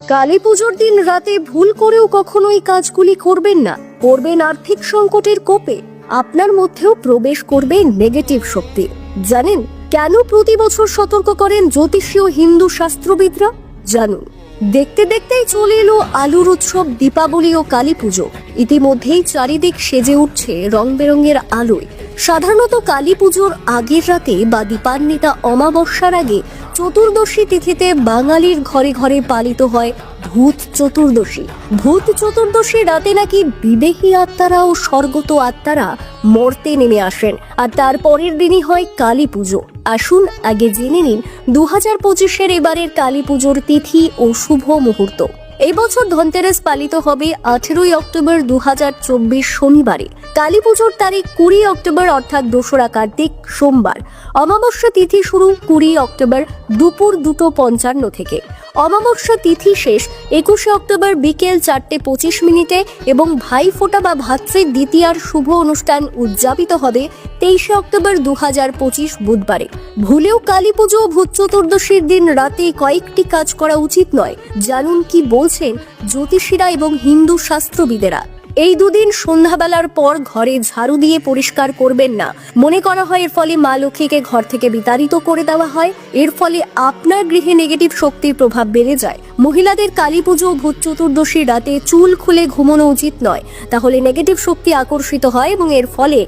কালী পুজোর দিন রাতে ভুল করেও কখনো এই কাজগুলি করবেন না। পড়বেন আর্থিক সংকটের কোপে, আপনার মধ্যেও প্রবেশ করবে নেগেটিভ শক্তি। জানেন কেন প্রতি বছর সতর্ক করেন জ্যোতিষীয় হিন্দু শাস্ত্রবিদরা? জানুন। দেখতে দেখতেই চলে এলো আলুর উৎসব দীপাবলি ও কালী পুজো। ইতিমধ্যেই চারিদিক সেজে উঠছে রং বেরঙের আলোয়। সাধারণত কালী পুজোর আগের রাতে বা দীপান্বিতা অমাবস্যার আগে চতুর্দশী তিথিতে বাঙালির ঘরে ঘরে পালিত হয় ভূত চতুর্দশী। ভূত চতুর্দশী রাতে নাকি বিদেহী আত্মারা ও স্বর্গত আত্মারা মর্তে নেমে আসেন, আর তার পরের দিনই হয় কালী পুজো। আসুন আগে জেনে নিন 2025-এর এবারের কালী পুজোর তিথি ও শুভ মুহূর্ত। এই বছর ধনতেরাস পালিত হবে 18ই অক্টোবর 2024 শনিবারে। কালী পুজোর তারিখ 20 অক্টোবর অর্থাৎ 2রা কার্তিক সোমবার। অমাবস্যা তিথি শুরু 20 অক্টোবর দুপুর 2:55 থেকে। অমাবস্যা তিথি শেষ 21 অক্টোবর বিকেল 4:25 এবং ভাইফোঁটা বা ভাতৃ দ্বিতীয়ার শুভ অনুষ্ঠান উদযাপিত হবে 23 অক্টোবর 2025 বুধবারে। ভুলেও কালী পুজো ও ভূত চতুর্দশীর দিন রাতে কয়েকটি কাজ করা উচিত নয়। জানুন কি বলছেন জ্যোতিষীরা এবং হিন্দু শাস্ত্রবিদেরা। এই দুদিন সন্ধ্যাবেলার পর ঘরে ঝাড়ু দিয়ে পরিষ্কার করবেন না। মনে করা হয় এর ফলে মা লক্ষ্মীকে ঘর থেকে বিতাড়িত করে দেওয়া হয়। এর ফলে আপনার গৃহে নেগেটিভ শক্তির প্রভাব বেড়ে যায়। মহিলাদের কালী পুজো ও ভূত চতুর্দশীর রাতে চুল খুলে ঘুমানো উচিত নয়, তাহলে নেগেটিভ শক্তি আকর্ষিত হয় এবং এর ফলে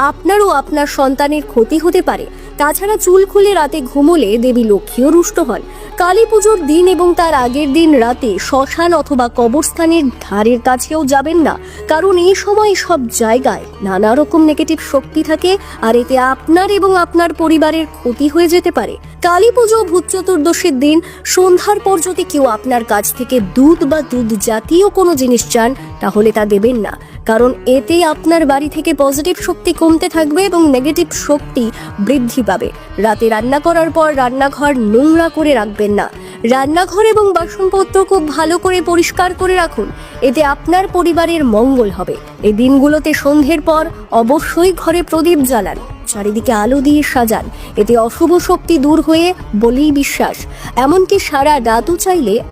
আপনার ও আপনার সন্তানের ক্ষতি হতে পারে। তাছাড়া চুল খুলে রাতে ঘুমোলে দেবী লক্ষ্মীও রুষ্ট হন। কালী পুজোর দিন এবং তার আগের দিন রাতে শ্মশান অথবা কবরস্থানের ধারের কাছেও যাবেন না, কারণ এই সময় সব জায়গায় নানা রকম নেগেটিভ শক্তি থাকে, আর এতে আপনার এবং আপনার পরিবারের ক্ষতি হয়ে যেতে পারে। কালী পুজো ভূত চতুর্দশীর দিন সন্ধ্যার পর যদি কেউ আপনার কাছ থেকে দুধ বা দুধ জাতীয় কোনো জিনিস চান, তাহলে তা দেবেন না, কারণ এতে আপনার বাড়ি থেকে পজিটিভ শক্তি কমতে থাকবে এবং নেগেটিভ শক্তি বৃদ্ধি পাবে। রাতে রান্না করার পর রান্নাঘর নোংরা করে রাখবেন না। রান্নাঘর এবং বাসনপত্র খুব ভালো করে পরিষ্কার করে রাখুন, এতে আপনার পরিবারের মঙ্গল হবে। এই দিনগুলোতে সন্ধ্যের পর অবশ্যই ঘরে প্রদীপ জ্বালান, চারিদিকে আলো দিয়ে সাজান, এতে অশুভ শক্তি দূর হয়ে বলেই বিশ্বাস। এমনকি সারা রাতও চাইলে